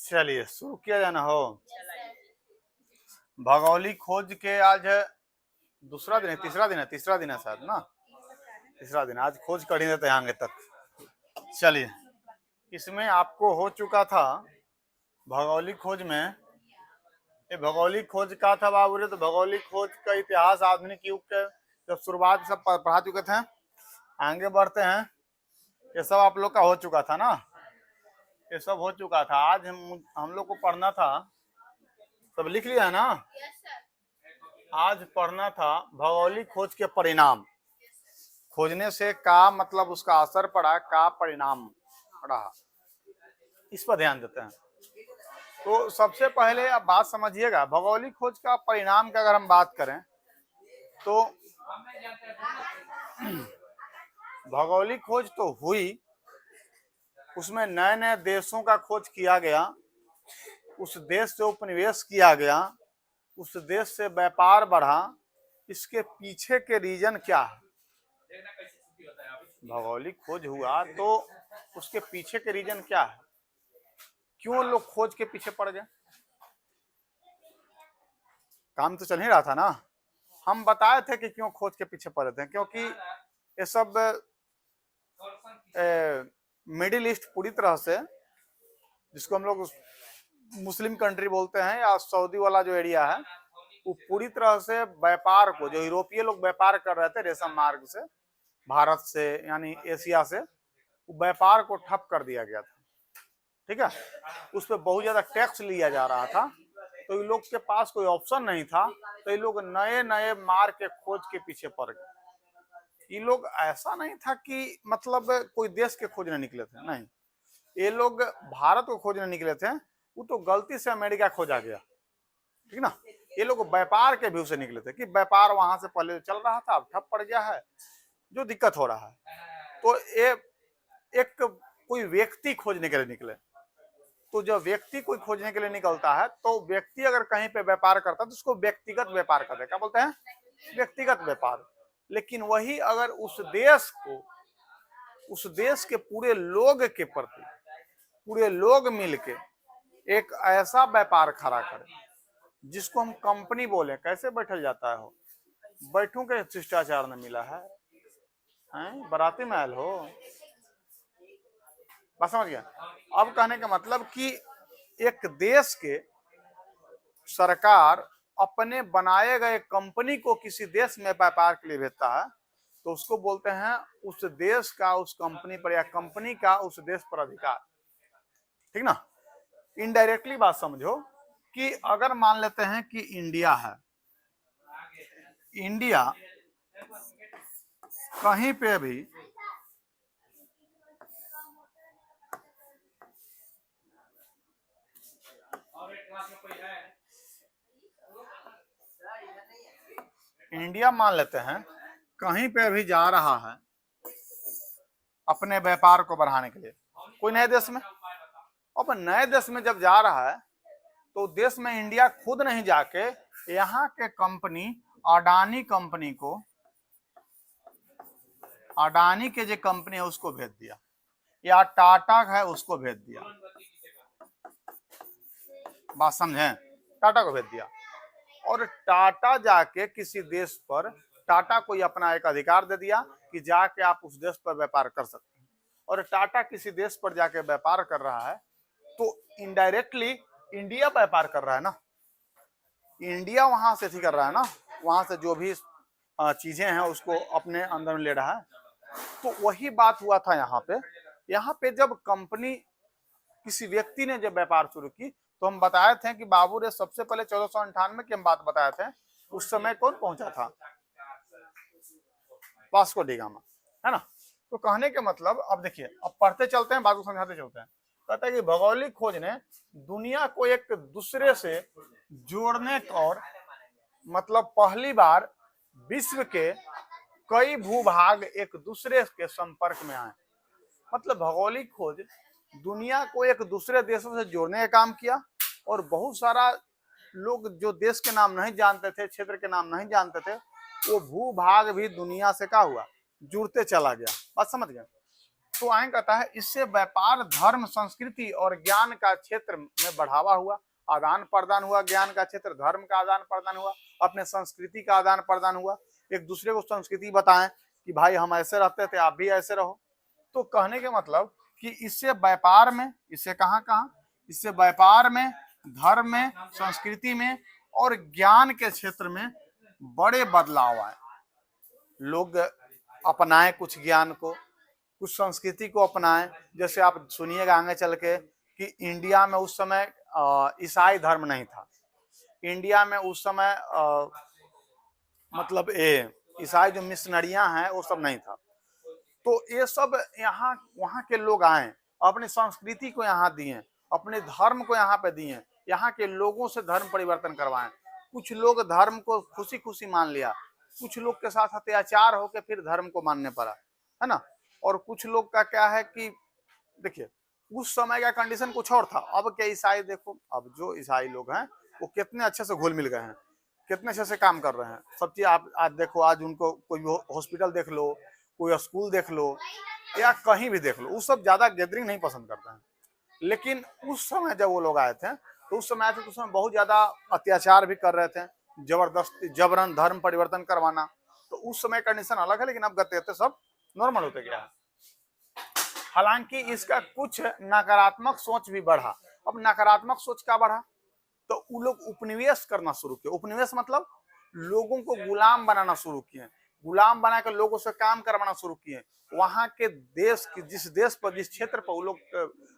चलिए शुरू किया जाना हो। भगोलिक खोज के आज दूसरा दिन है, तीसरा दिन है शायद ना, तीसरा दिन। आज खोज कर ही देते हैं आगे तक। चलिए, इसमें आपको हो चुका था भौगोलिक खोज में। ये भौगोलिक खोज का था बाबू रे, तो भौगोलिक खोज का इतिहास आधुनिक युग के जब शुरुआत सब पढ़ा चुके थे। आगे बढ़ते हैं। ये सब आप लोग का हो चुका था ना, ये सब हो चुका था। आज हम लोग को पढ़ना था, सब लिख लिया है ना। आज पढ़ना था भौगोलिक खोज के परिणाम। खोजने से का मतलब उसका असर पड़ा, का परिणाम रहा, इस पर ध्यान देते हैं। तो सबसे पहले आप बात समझिएगा, भौगोलिक खोज का परिणाम की अगर हम बात करें तो भौगोलिक खोज तो हुई, उसमें नए नए देशों का खोज किया गया, उस देश से उपनिवेश किया गया, उस देश से व्यापार बढ़ा। इसके पीछे के रीजन क्या है? भौगोलिक खोज हुआ तो उसके पीछे के रीजन क्या है? क्यों लोग खोज के पीछे पड़ गए? काम तो चल ही रहा था ना। हम बताए थे कि क्यों खोज के पीछे पड़े थे, क्योंकि ये सब मिडिल ईस्ट पूरी तरह से, जिसको हम लोग मुस्लिम कंट्री बोलते हैं, या सऊदी वाला जो एरिया है, वो पूरी तरह से व्यापार को, जो यूरोपीय लोग व्यापार कर रहे थे रेशम मार्ग से भारत से यानी एशिया से, व्यापार को ठप कर दिया गया था। ठीक है, उस पर बहुत ज्यादा टैक्स लिया जा रहा था, तो इन लोग के पास कोई ऑप्शन नहीं था, तो ये लोग नए नए मार्ग के खोज के पीछे पड़ गए। ये लोग ऐसा नहीं था कि मतलब कोई देश के खोजने निकले थे, नहीं, ये लोग भारत को खोजने निकले थे। वो तो गलती से अमेरिका खोजा गया, ठीक ना। ये लोग व्यापार के व्यू से निकले थे कि व्यापार वहां से पहले चल रहा था, अब ठप पड़ गया है, जो दिक्कत हो रहा है। तो ये एक कोई व्यक्ति खोजने के लिए निकले। तो जब व्यक्ति कोई खोजने के लिए निकलता है, तो व्यक्ति अगर कहीं पे व्यापार करता है तो उसको व्यक्तिगत व्यापार करते हैं। क्या बोलते हैं? व्यक्तिगत व्यापार। लेकिन वही अगर उस देश को, उस देश के पूरे लोग के प्रति, पूरे लोग मिलके एक ऐसा व्यापार खड़ा करें जिसको हम कंपनी बोले, कैसे बैठल जाता है हो? बैठू के शिष्टाचार ने मिला है, बाराती महल हो। बात समझ गया? अब कहने का मतलब कि एक देश के सरकार अपने बनाए गए कंपनी को किसी देश में व्यापार के लिए भेजता है, तो उसको बोलते हैं उस देश का उस कंपनी पर, या कंपनी का उस देश पर अधिकार। ठीक ना। इनडायरेक्टली बात समझो कि अगर मान लेते हैं कि इंडिया है, इंडिया कहीं पे भी इंडिया मान लेते हैं कहीं पे भी जा रहा है अपने व्यापार को बढ़ाने के लिए, कोई नए देश में। अब नए देश में जब जा रहा है, तो देश में इंडिया खुद नहीं जाके यहाँ के कंपनी अडानी कंपनी को, अडानी के जो कंपनी है उसको भेज दिया, या टाटा है उसको भेज दिया। बात समझें? टाटा को भेज दिया, और टाटा जाके किसी देश पर, टाटा को अपना एक अधिकार दे दिया कि जाके आप उस देश पर व्यापार कर सकते हैं। और टाटा किसी देश पर जाके व्यापार कर रहा है, तो इनडायरेक्टली इंडिया व्यापार कर रहा है ना। इंडिया वहां से कर रहा है ना, वहां से जो भी चीजें हैं उसको अपने अंदर में ले रहा है। तो वही बात हुआ था यहाँ पे। यहाँ पे जब कंपनी, किसी व्यक्ति ने जब व्यापार शुरू की, तो हम बताए थे कि बाबू रे सबसे पहले 1498 की हम बात बताए थे। उस समय कौन पहुंचा था? वास्को डी गामा, है ना। तो कहने के मतलब, अब देखिए, अब पढ़ते चलते हैं, बात को समझाते चलते हैं। कहता है कि भौगोलिक खोज ने दुनिया को एक दूसरे से जोड़ने और मतलब पहली बार विश्व के कई भूभाग एक दूसरे के संपर्क में आए। मतलब भौगोलिक खोज दुनिया को एक दूसरे देशों से जोड़ने का काम किया, और बहुत सारा लोग जो देश के नाम नहीं जानते थे, क्षेत्र के नाम नहीं जानते थे, वो भूभाग भी दुनिया से क्या हुआ, जुड़ते चला गया। बात समझ गए? तो आगे कहता है इससे व्यापार, धर्म, संस्कृति और ज्ञान का क्षेत्र में बढ़ावा हुआ, आदान प्रदान हुआ, ज्ञान का क्षेत्र, धर्म का आदान प्रदान हुआ, अपने संस्कृति का आदान प्रदान हुआ, एक दूसरे को संस्कृति बताएं कि भाई हम ऐसे रहते थे आप भी ऐसे रहो। तो कहने के मतलब कि इससे व्यापार में, इससे कहां कहां, इससे व्यापार में, धर्म में, संस्कृति में और ज्ञान के क्षेत्र में बड़े बदलाव आए। लोग अपनाएं कुछ ज्ञान को, कुछ संस्कृति को अपनाएं। जैसे आप सुनिएगा आगे चल के कि इंडिया में उस समय ईसाई धर्म नहीं था। इंडिया में उस समय मतलब ईसाई जो मिशनरियां हैं वो सब नहीं था। तो ये सब यहाँ वहाँ के लोग आए, अपनी संस्कृति को यहाँ दिए, अपने धर्म को यहाँ पे दिए, यहाँ के लोगों से धर्म परिवर्तन करवाएं। कुछ लोग धर्म को खुशी खुशी मान लिया, कुछ लोग के साथ अत्याचार होकर फिर धर्म को मानने पड़ा, है ना। और कुछ लोग का क्या है कि देखिए उस समय का कंडीशन कुछ और था। अब के ईसाई देखो, अब जो ईसाई लोग हैं वो कितने अच्छे से घुल मिल गए हैं, कितने अच्छे से काम कर रहे हैं, सब चीज आप आज देखो। आज उनको कोई हॉस्पिटल देख लो, कोई स्कूल देख लो या कहीं भी देख लो, वो सब ज्यादा गैदरिंग नहीं पसंद करते हैं। लेकिन उस समय जब वो लोग आए थे तो उस समय आए थे तो उस समय बहुत ज्यादा अत्याचार भी कर रहे थे, जबरदस्ती जबरन धर्म परिवर्तन करवाना। तो उस समय कंडीशन अलग है, लेकिन अब गते सब नॉर्मल होते गया है। हालांकि इसका कुछ नकारात्मक सोच भी बढ़ा। अब नकारात्मक सोच क्या बढ़ा, तो वो लोग उपनिवेश करना शुरू किए। उपनिवेश मतलब लोगों को गुलाम बनाना शुरू किए, गुलाम बनाकर लोगों से काम करवाना शुरू किए। वहां के देश की जिस देश पर, जिस क्षेत्र पर वो लोग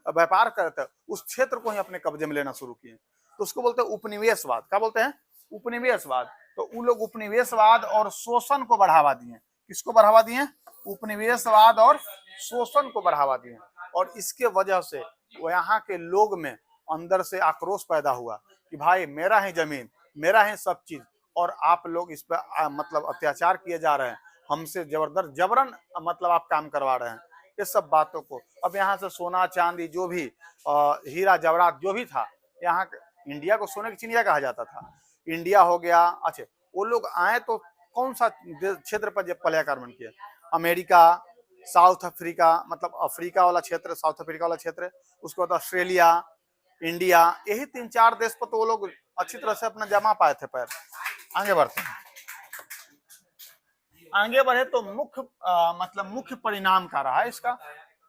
व्यापार करते हैं उस क्षेत्र को ही अपने कब्जे में लेना शुरू किए। तो उसको बोलते हैं उपनिवेशवाद। क्या बोलते हैं? उपनिवेशवाद। तो वो लोग उपनिवेशवाद और शोषण को बढ़ावा दिए। किसको बढ़ावा दिए? उपनिवेशवाद और शोषण को बढ़ावा दिए। और इसके वजह से वो यहाँ के लोग में अंदर से आक्रोश पैदा हुआ कि भाई मेरा ही जमीन, मेरा ही सब चीज, और आप लोग इस पर मतलब अत्याचार किए जा रहे हैं, हमसे जबरदस्त जबरन मतलब आप काम करवा रहे हैं। ये सब बातों को अब यहाँ से सोना चांदी जो भी हीरा जवाहरात जो भी था, यहाँ इंडिया को सोने की चिड़िया कहा जाता था। इंडिया हो गया। अच्छा, वो लोग आए तो कौन सा क्षेत्र पर पलायन किए? अमेरिका, साउथ अफ्रीका, मतलब अफ्रीका वाला क्षेत्र, साउथ अफ्रीका वाला क्षेत्र, उसके बाद ऑस्ट्रेलिया, इंडिया, यही 3-4 देश पर तो वो लोग अच्छी तरह से अपना जमा पाए थे पैर। आगे बढ़ते हैं, आगे बढ़े तो मुख्य मतलब मुख्य परिणाम क्या रहा है इसका।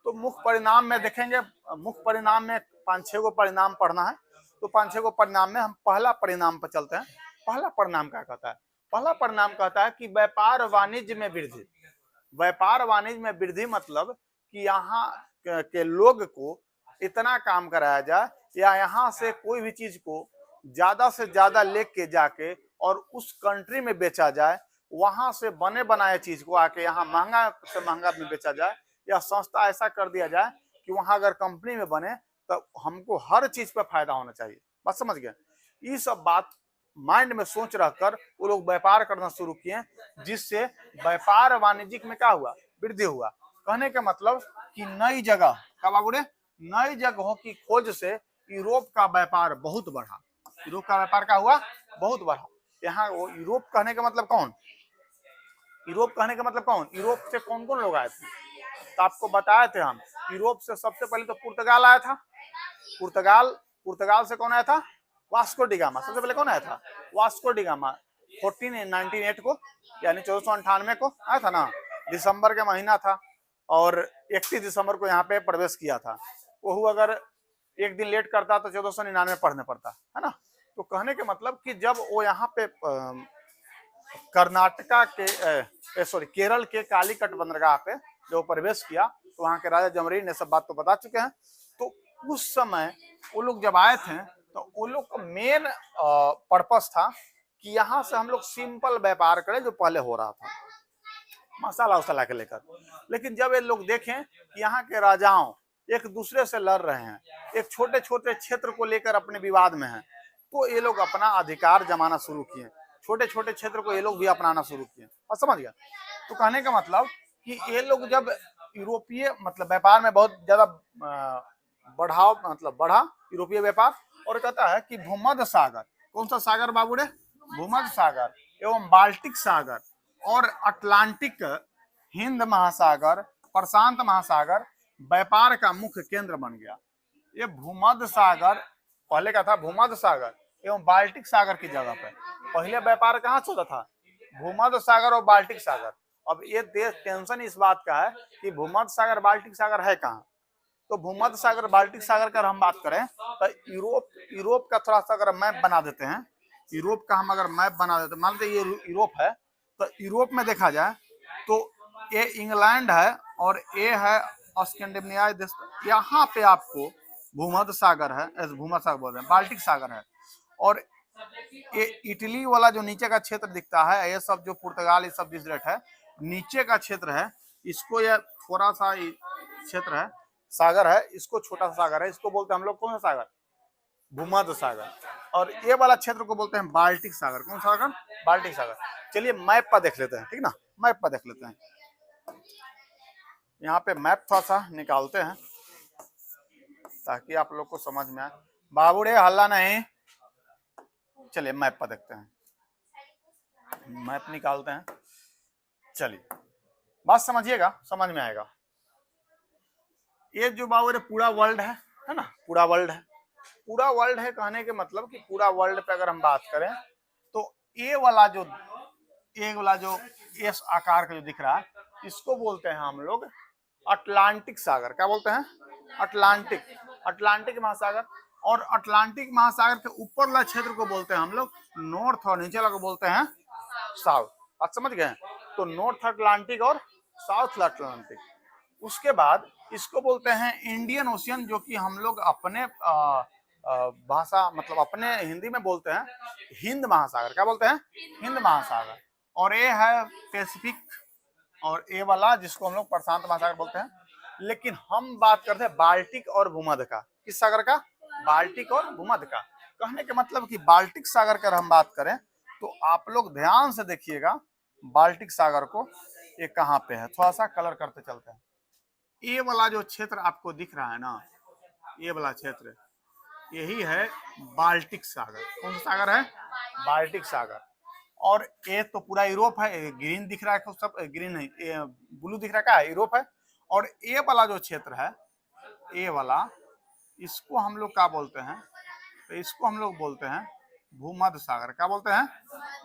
तो मुख्य परिणाम में देखेंगे, मुख्य परिणाम में 5-6 गो परिणाम पढ़ना है। तो 5-6 गो परिणाम में हम पहला परिणाम पर चलते हैं। पहला परिणाम क्या कहता है? पहला परिणाम कहता है कि व्यापार वाणिज्य में वृद्धि। व्यापार वाणिज्य में वृद्धि मतलब कि यहाँ के लोग को इतना काम कराया जाए या यहाँ से कोई भी चीज को ज्यादा से ज्यादा लेके जाके और उस कंट्री में बेचा जाए, वहां से बने बनाए चीज को आके यहाँ महंगा से महंगा में बेचा जाए, या संस्था ऐसा कर दिया जाए कि वहां अगर कंपनी में बने तो हमको हर चीज पे फायदा होना चाहिए। बात समझ गए? ये सब बात माइंड में सोच रखकर वो लोग व्यापार करना शुरू किए, जिससे व्यापार वाणिज्यिक में क्या हुआ? वृद्धि हुआ। कहने का मतलब कि नई जगह का बाबूरे, नई जगहों की खोज से यूरोप का व्यापार बहुत बढ़ा। यूरोप का व्यापार क्या हुआ? बहुत बढ़ा। यहाँ यूरोप कहने का मतलब कौन? यूरोप कहने का मतलब कौन? यूरोप से कौन कौन लोग आए थे? तो आपको बताए थे हम, यूरोप से सबसे पहले तो पुर्तगाल आया था। पुर्तगाल से कौन आया था? Vasco D gamma. सबसे पहले कौन आया था? Vasco D gamma. 1498 को, यानी 1498 को आया था ना, दिसंबर का महीना था, और 31 दिसंबर को यहाँ पे प्रवेश किया था। वो अगर एक दिन लेट करता तो 1499 पढ़ने पड़ता, है ना। तो कहने के मतलब कि जब वो यहाँ पे कर्नाटका के केरल के कालीकट बंदरगाह पे जो प्रवेश किया, तो वहाँ के राजा जमरीन ने सब बात तो बता चुके हैं। तो उस समय वो लोग जब आए थे तो वो लोग का मेन पर्पस था कि यहाँ से हम लोग सिंपल व्यापार करें जो पहले हो रहा था, मसाला वसाला के लेकर। लेकिन जब ये लोग देखें कि यहाँ के राजाओं एक दूसरे से लड़ रहे हैं, एक छोटे छोटे क्षेत्र को लेकर अपने विवाद में हैं, तो ये लोग अपना अधिकार जमाना शुरू किए। छोटे छोटे क्षेत्र को ये लोग भी अपनाना शुरू किए। और समझ गया? तो कहने का मतलब कि ये लोग जब यूरोपीय मतलब व्यापार में बहुत ज्यादा बढ़ाव मतलब बढ़ा यूरोपीय व्यापार, और कहता है कि भूमध्य सागर, कौन सा सागर बाबू रे? भूमध्य सागर एवं बाल्टिक सागर और अटलांटिक, हिंद महासागर, प्रशांत महासागर, व्यापार का मुख्य केंद्र बन गया। ये भूमध्य सागर पहले का था, भूमध्य सागर एवं बाल्टिक सागर की जगह पे पहले व्यापार कहाँ से होता था, भूमध्य सागर और बाल्टिक सागर। अब ये देश टेंशन इस बात का है कि भूमध्य सागर बाल्टिक सागर है कहाँ। तो भूमध्य सागर बाल्टिक सागर का हम बात करें तो यूरोप का थोड़ा सा अगर मैप बना देते हैं, यूरोप का हम अगर मैप बना देते हैं, मान लीजिए ये यूरोप है, तो यूरोप में देखा जाए तो ये इंग्लैंड है और ये है स्कैंडिनेविया देश। यहाँ पे आपको भूमध्य सागर है, भूमध्य सागर बोलते हैं, बाल्टिक सागर है, और ये इटली वाला जो नीचे का क्षेत्र दिखता है, ये सब जो पुर्तगाल ये सब डिस्ट्रिक्ट है, नीचे का क्षेत्र है, इसको ये थोड़ा सा क्षेत्र है, सागर है, इसको छोटा सा सागर है, इसको बोलते हैं हम लोग कौन सा सागर, भूमध्य सागर। और ये वाला क्षेत्र को बोलते हैं बाल्टिक सागर। कौन सा सागर, बाल्टिक सागर। चलिए मैप पर देख लेते हैं, ठीक ना, मैप पर देख लेते हैं। यहाँ पे मैप थोड़ा सा निकालते हैं ताकि आप लोग को समझ में आए। बाबूड़े हल्ला नहीं, चलिए मैप पर देखते हैं, मैप निकालते हैं। चलिए बात समझिएगा, समझ में आएगा। ये जो बाबूड़े पूरा वर्ल्ड है ना, पूरा वर्ल्ड है, पूरा वर्ल्ड है कहने के मतलब कि पूरा वर्ल्ड पे अगर हम बात करें तो ये वाला जो एस आकार का जो दिख रहा है, इसको बोलते हैं हम लोग अटलांटिक सागर। क्या बोलते हैं, अटलांटिक महासागर। और अटलांटिक महासागर के ऊपर वाला क्षेत्र को बोलते हैं हम लोग नॉर्थ, और नीचे वाला को बोलते हैं साउथ। आप समझ गए, तो नॉर्थ अटलांटिक और साउथ अटलांटिक। उसके बाद इसको बोलते हैं इंडियन ओशियन, जो कि हम लोग अपने भाषा मतलब अपने हिंदी में बोलते हैं हिंद महासागर। क्या बोलते हैं, हिंद महासागर। और ये है पैसिफिक, और ये वाला जिसको हम लोग प्रशांत महासागर बोलते हैं। लेकिन हम बात करते हैं बाल्टिक और भूमध्य का। किस सागर का, बाल्टिक और भूमध्य का। कहने के मतलब कि बाल्टिक सागर का हम बात करें तो आप लोग ध्यान से देखिएगा बाल्टिक सागर को, ये कहाँ पे है, थोड़ा सा कलर करते चलते हैं। ये वाला जो क्षेत्र आपको दिख रहा है ना, ये वाला क्षेत्र यही है बाल्टिक सागर। कौन सा सागर है, बाल्टिक सागर। और ये तो पूरा यूरोप है, ग्रीन दिख रहा है, सब ग्रीन नहीं, ब्लू दिख रहा है, यूरोप है। और ये वाला जो क्षेत्र है, ये वाला, इसको हम लोग क्या बोलते हैं, तो इसको हम लोग बोलते हैं भूमध्य सागर। क्या बोलते हैं,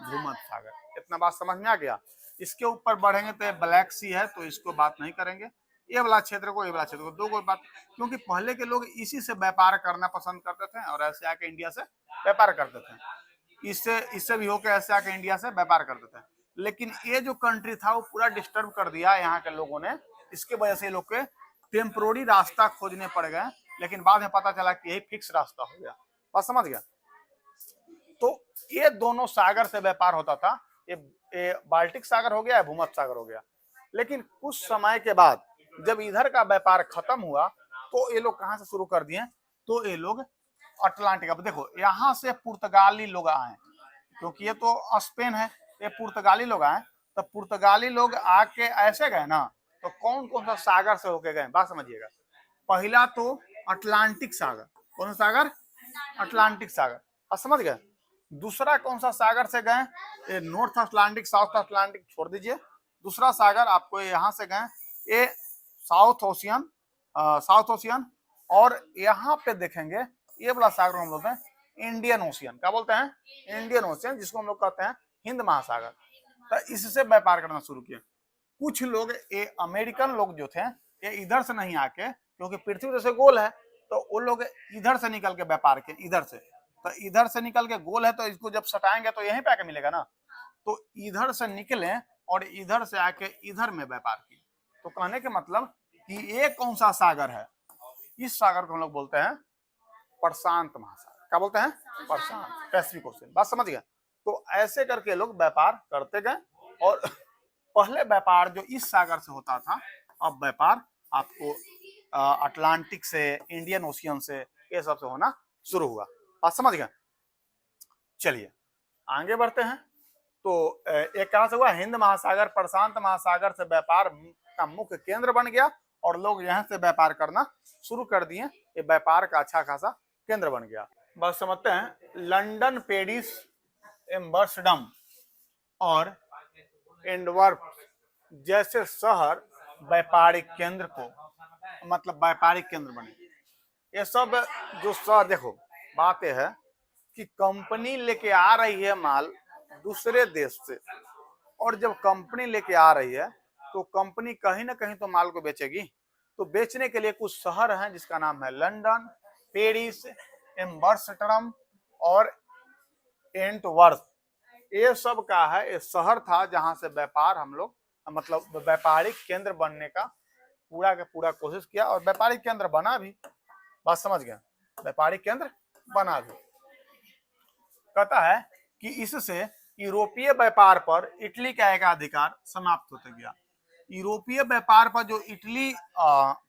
भूमध्य सागर। इतना बात समझ में आ गया। इसके ऊपर बढ़ेंगे तो ब्लैक सी है, तो इसको बात नहीं करेंगे। ये वाला क्षेत्र को, ये वाला क्षेत्र को, दो को बात, क्योंकि पहले के लोग इसी से व्यापार करना पसंद करते थे और ऐसे आके इंडिया से व्यापार करते थे। इससे भी होकर ऐसे आके इंडिया से व्यापार करते थे। लेकिन ये जो कंट्री था वो पूरा डिस्टर्ब कर दिया यहाँ के लोगों ने। इसके वजह से लोग के टेम्पोररी रास्ता खोजने पड़ गए, लेकिन बाद में पता चला कि यही फिक्स रास्ता हो गया। बात समझ गया। तो ये दोनों सागर से व्यापार होता था। ये बाल्टिक सागर हो गया, या भूमध्य सागर हो गया। लेकिन कुछ समय के बाद जब इधर का व्यापार खत्म हुआ तो ये लोग कहां से शुरू कर दिए, तो ये लोग अटलांटिक। अब देखो यहाँ से पुर्तगाली लोग आए, क्योंकि ये तो स्पेन है, ये पुर्तगाली लोग आए, तो पुर्तगाली लोग आके ऐसे गए ना, तो कौन कौन सा सागर से होके गए, बात समझिएगा। पहला तो अटलांटिक सागर। कौन सा सागर, अटलांटिक सागर। अब समझ गए। दूसरा कौन सा सागर से गए, ये नॉर्थ अटलांटिक साउथ अटलांटिक छोड़ दीजिए। दूसरा सागर आपको यहाँ से गए, ये साउथ ओशियन। और यहाँ पे देखेंगे ये वाला सागर हम बोलते हैं इंडियन ओशियन। क्या बोलते हैं, इंडियन ओशियन, जिसको हम लोग कहते हैं हिंद महासागर। तो इससे व्यापार करना शुरू किया। कुछ लोग, ये अमेरिकन लोग जो थे, ये इधर से नहीं आके, क्योंकि पृथ्वी जैसे गोल है, तो वो लोग इधर से निकल के व्यापार किए, इधर से। तो इधर से निकल के गोल है, तो इसको जब सटाएंगे तो यहीं पे आके मिलेगा ना। तो इधर से निकले और इधर से आके इधर में व्यापार किए। तो कहने के मतलब कि ये कौन सा सागर है, इस सागर को हम लोग बोलते हैं प्रशांत महासागर। क्या बोलते हैं, प्रशांत, पैसिफिक ओशियन। बात समझ गए। तो ऐसे करके लोग व्यापार करते गए, और पहले व्यापार जो इस सागर से होता था, अब व्यापार आपको अटलांटिक से, इंडियन ओशियन से, ये सब से होना शुरू हुआ। बात समझ गए। चलिए आगे बढ़ते हैं। तो एक कहां से हुआ, हिंद महासागर, प्रशांत महासागर से व्यापार का मुख्य केंद्र बन गया, और लोग यहाँ से व्यापार करना शुरू कर दिए। ये व्यापार का अच्छा खासा केंद्र बन गया। बस समझते हैं, लंदन, पेरिस, एम्बर्सडम और एंटवर्प जैसे शहर व्यापारिक केंद्र को मतलब व्यापारिक केंद्र बने। ये सब जो देखो बात यह है कि कंपनी लेके आ रही है माल दूसरे देश से, और जब कंपनी लेके आ रही है तो कंपनी कहीं ना कहीं तो माल को बेचेगी। तो बेचने के लिए कुछ शहर हैं जिसका नाम है लंदन, पेरिस, एम्बर्सटरम और एंटवर्प। ये सब का है, ये शहर था जहां से व्यापार हम लोग मतलब व्यापारिक केंद्र बनने का पूरा का पूरा कोशिश किया, और व्यापारिक केंद्र बना भी। बात समझ गया? व्यापारिक केंद्र बना भी। कहता है कि इससे यूरोपीय व्यापार पर इटली का एकाधिकार समाप्त होते गया। यूरोपीय व्यापार पर जो इटली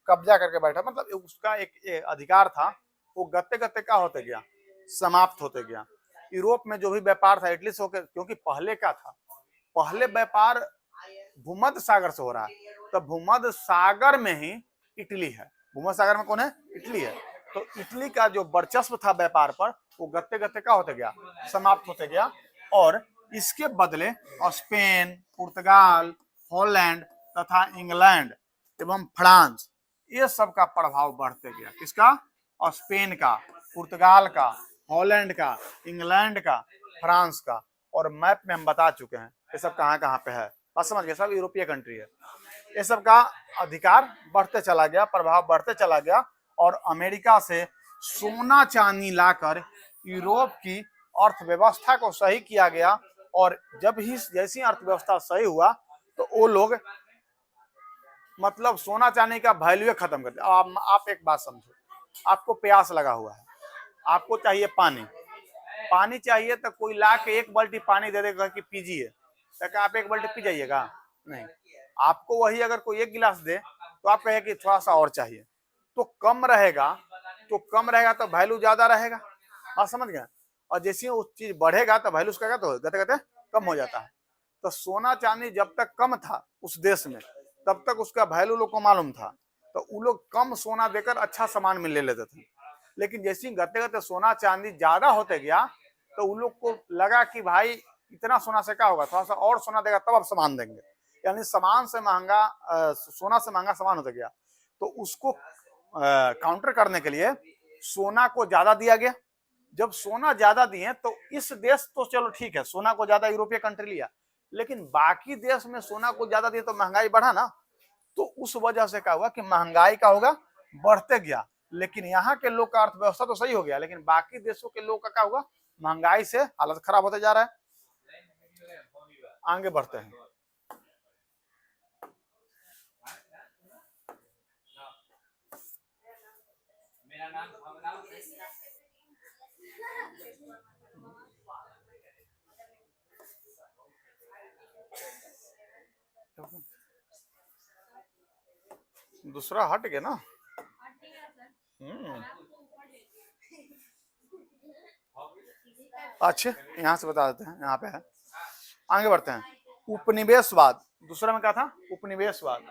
कब्जा करके बैठा, मतलब उसका एक अधिकार था, वो गत्ते गत्ते का होते गया, समाप्त होते गया। यूरोप में जो भी व्यापार था इटली से होकर, क्योंकि पहले का था, पहले व्यापार भूमध्य सागर से हो रहा है, तो भूमध्य सागर में ही इटली है। भूमध्य सागर में कौन है? इटली है। तो इटली का जो वर्चस्व था व्यापार पर, वो गत्ते गत्ते का होते गया, समाप्त होते गया। और इसके बदले स्पेन, पुर्तगाल, हॉलैंड तथा इंग्लैंड एवं फ्रांस, ये सब का प्रभाव बढ़ते गया। किसका? स्पेन का, पुर्तगाल का, हॉलैंड का, इंग्लैंड का, फ्रांस का। और मैप में हम बता चुके हैं ये सब कहाँ कहाँ पे है। बात समझ गए? सब यूरोपीय कंट्री है। ये सब का अधिकार बढ़ते चला गया, प्रभाव बढ़ते चला गया। और अमेरिका से सोना चांदी लाकर यूरोप की अर्थव्यवस्था को सही किया गया। और जब ही जैसी अर्थव्यवस्था सही हुआ तो वो लोग मतलब सोना चांदी का वैल्यू खत्म कर दिया। आप एक बात समझो, आपको प्यास लगा हुआ है, आपको चाहिए पानी, पानी चाहिए तो कोई ला के एक बाल्टी पानी दे देगा कि पीजिए, तो क्या आप एक बाल्टी पी जाइएगा? नहीं। आपको वही अगर कोई एक गिलास दे तो आप कहें कि थोड़ा सा और चाहिए, तो कम रहेगा, तो कम रहेगा तो वैल्यू ज्यादा रहेगा। बात समझ गए? और जैसे वो चीज बढ़ेगा तो वैल्यू उसका तो गते गते कम हो जाता है। तो सोना चांदी जब तक कम था उस देश में, तब तक उसका वैल्यू लोग को मालूम था, तो वो लोग कम सोना देकर अच्छा सामान में ले लेते थे। लेकिन जैसे ही गते गते सोना चांदी ज्यादा होते गया तो उन लोग को लगा कि भाई इतना सोना से क्या होगा, थोड़ा सा और सोना देगा तब आप सामान देंगे। यानी सामान से महंगा सोना से महंगा सामान होता गया। तो उसको काउंटर करने के लिए सोना को ज्यादा दिया गया। जब सोना ज्यादा दिए तो इस देश तो चलो ठीक है, सोना को ज्यादा यूरोपीय कंट्री लिया, लेकिन बाकी देश में सोना को ज्यादा दिए तो महंगाई बढ़ा ना। तो उस वजह से क्या हुआ कि महंगाई का होगा बढ़ते गया। लेकिन यहाँ के लोग का अर्थव्यवस्था तो सही हो गया, लेकिन बाकी देशों के लोग का क्या हुआ, महंगाई से हालत खराब होते जा रहा है। आगे बढ़ते हैं। दूसरा हट गया ना। अच्छा यहाँ से बता देते हैं, यहाँ पे है। आगे बढ़ते हैं। उपनिवेशवाद, दूसरा में क्या था? उपनिवेशवाद।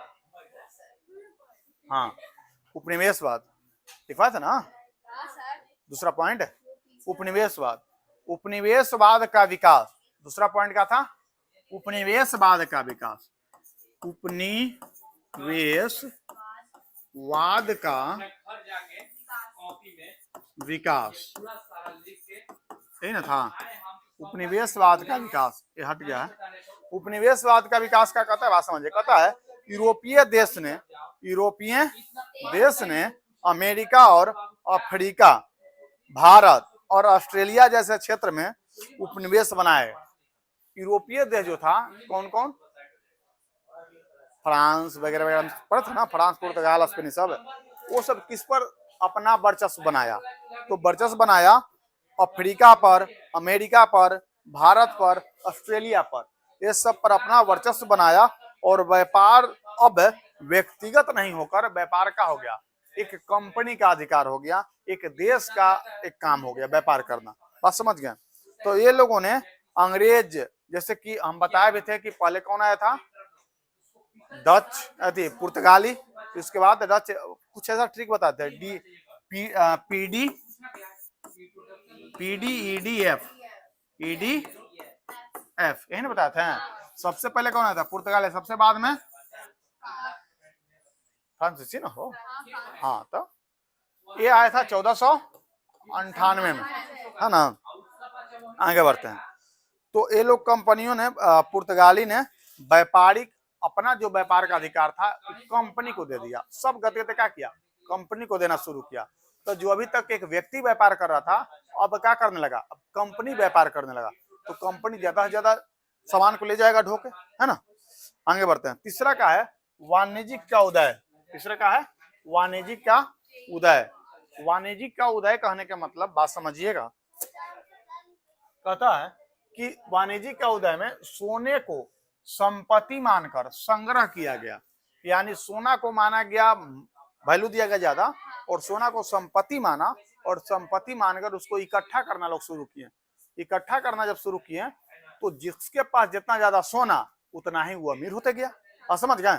हाँ, उपनिवेशवाद लिखवा था ना, दूसरा पॉइंट है उपनिवेशवाद। उपनिवेशवाद का विकास, दूसरा पॉइंट क्या था? उपनिवेशवाद का विकास। उपनिवेशवाद का विकास, यही ना था? उपनिवेशवाद का विकास, ये हट गया है। उपनिवेशवाद का विकास क्या कहता है? बात समझिए। कहता है यूरोपीय देश ने अमेरिका और अफ्रीका, भारत और ऑस्ट्रेलिया जैसे क्षेत्र में उपनिवेश बनाए। यूरोपीय देश जो था, कौन कौन? फ्रांस वगैरह वगैरह पढ़ा था ना, फ्रांस, पुर्तगाल, स्पेन, सब वो सब किस पर अपना वर्चस्व बनाया? तो वर्चस्व बनाया अफ्रीका पर, अमेरिका पर, भारत पर, ऑस्ट्रेलिया पर, ये सब पर अपना वर्चस्व बनाया। और व्यापार अब व्यक्तिगत नहीं होकर व्यापार का हो गया, एक कंपनी का अधिकार हो गया, एक देश का एक काम हो गया व्यापार करना। बात समझ गए? तो ये लोगों ने अंग्रेज, जैसे कि हम बताए भी थे कि पहले कौन आया था? डच, पुर्तगाली, उसके बाद डच। कुछ ऐसा ट्रिक बताते हैं, PDEDF, यही ना बताते हैं। सबसे पहले कौन आया था? पुर्तगाल है, सबसे बाद में फ्रांसीसी ना हो। हाँ, तो ये आया था 1498 में, है ना। आगे बढ़ते हैं। तो ये लोग कंपनियों ने पुर्तगाली ने व्यापारिक अपना जो व्यापार का अधिकार था कंपनी को दे दिया। सब गति क्या किया, कंपनी को देना शुरू किया। तो जो अभी तक एक व्यक्ति व्यापार कर रहा था, अब क्या करने लगा, अब कंपनी व्यापार करने लगा। तो कंपनी ज्यादा से ज्यादा सामान को ले जाएगा ढोके, है ना। आगे बढ़ते हैं। तीसरा क्या है, वाणिज्यिक का उदय। तीसरा क्या है, वाणिज्यिक का उदय। वाणिज्यिक का उदय कहने का मतलब बात समझिएगा, कहता है कि वाणिज्यिक का उदय में सोने को संपत्ति मानकर संग्रह किया गया। यानी सोना को माना गया, वैल्यू दिया गया ज्यादा, और सोना को संपत्ति माना, और संपत्ति मानकर उसको इकट्ठा करना लोग शुरू किए। इकट्ठा करना जब शुरू किए तो जिसके पास जितना ज्यादा सोना उतना ही वो अमीर होते गया। और समझ गए।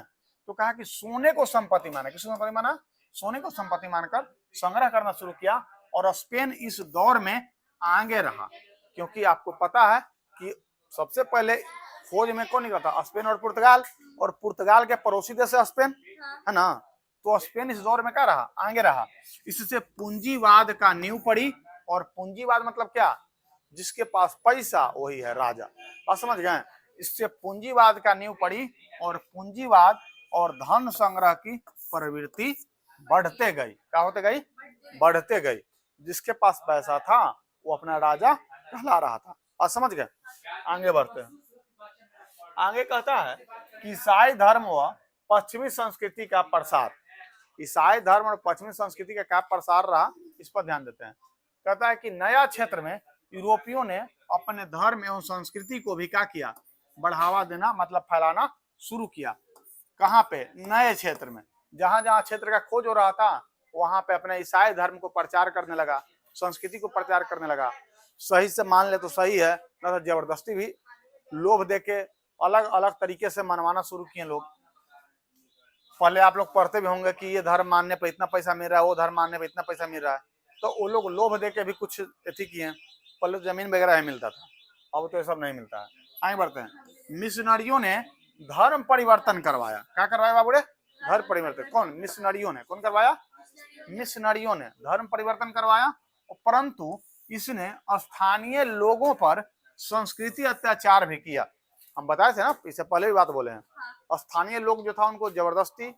तो कहा कि सोने को संपत्ति माना, किसको संपत्ति माना, सोने को संपत्ति मानकर संग्रह करना शुरू किया। और स्पेन इस दौर में आगे रहा, क्योंकि आपको पता है कि सबसे पहले खोज में कौन निकला था, स्पेन और पुर्तगाल। और पुर्तगाल के पड़ोसी देश है स्पेन, है ना। तो स्पेन इस दौर में क्या रहा, आगे रहा। इससे पूंजीवाद का नींव पड़ी। और पूंजीवाद मतलब क्या, जिसके पास पैसा वही है राजा। बात समझ गए। इससे पूंजीवाद का नींव पड़ी, और पूंजीवाद और धन संग्रह की प्रवृत्ति बढ़ते गई। क्या होते गई, बढ़ते गई। जिसके पास पैसा था वो अपना राजा कहला रहा था। और समझ गए। आगे बढ़ते हैं। आगे कहता है कि ईसाई धर्म व पश्चिमी संस्कृति का प्रसार। ईसाई धर्म और पश्चिमी संस्कृति का क्या प्रसार रहा, इस पर ध्यान देते हैं। कहता है कि नया क्षेत्र में यूरोपियों ने अपने धर्म एवं संस्कृति को भी क्या किया, बढ़ावा देना, मतलब फैलाना शुरू किया। कहाँ पे, नए क्षेत्र में। जहां जहां क्षेत्र का खोज हो रहा था वहां पे अपने ईसाई धर्म को प्रचार करने लगा, संस्कृति को प्रचार करने लगा। सही से मान ले तो सही है, न तो जबरदस्ती भी लोभ देके अलग अलग तरीके से मनवाना शुरू किए लोग। पहले आप लोग पढ़ते भी होंगे कि ये धर्म मानने पर इतना पैसा मिल रहा है, वो धर्म मानने पर इतना पैसा मिल रहा है। तो वो लोग लोभ देके भी कुछ एथी किए। पहले तो जमीन वगैरह ही मिलता था, अब तो ये सब नहीं मिलता है। आगे बढ़ते हैं। मिशनरियों ने धर्म परिवर्तन करवाया। क्या करवाया बाबू रे, धर्म परिवर्तन। कौन, मिशनरियों ने। कौन करवाया, मिशनरियों ने धर्म परिवर्तन करवाया। परंतु इसने स्थानीय लोगों पर संस्कृति अत्याचार भी किया। हम बताए थे ना, इससे पहले भी बात बोले हैं। स्थानीय लोग जो था उनको जबरदस्ती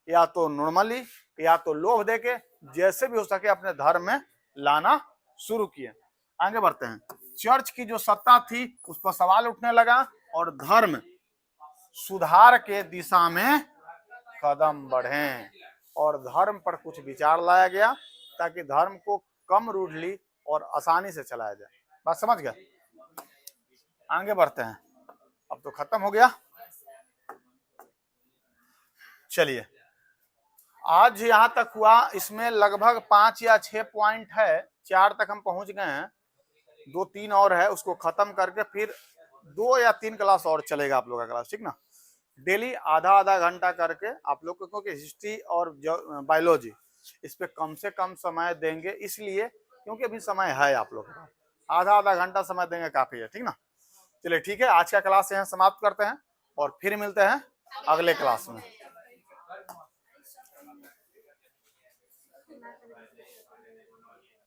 या तो नॉर्मली या तो लोभ देके जैसे भी हो सके अपने धर्म में लाना शुरू किए। आगे बढ़ते हैं। चर्च की जो सत्ता थी उस पर सवाल उठने लगा, और धर्म सुधार के दिशा में कदम बढ़े, और धर्म पर कुछ विचार लाया गया ताकि धर्म को कम रूडली और आसानी से चलाया जाए। बात समझ गए। आगे बढ़ते हैं। अब तो खत्म हो गया। चलिए, आज यहां तक हुआ। इसमें लगभग 5 या 6 पॉइंट है, 4 तक हम पहुंच गए हैं। 2-3 और है, उसको खत्म करके फिर 2 या 3 क्लास और चलेगा आप लोग का क्लास, ठीक ना। डेली आधा आधा घंटा करके आप लोग को, क्योंकि हिस्ट्री और बायोलॉजी इस पे कम से कम समय देंगे, इसलिए क्योंकि अभी समय है आप लोग के पास। आधा आधा घंटा समय देंगे काफी है, ठीक ना। चलिए ठीक है, आज का क्लास यहाँ समाप्त करते हैं और फिर मिलते हैं अगले क्लास में।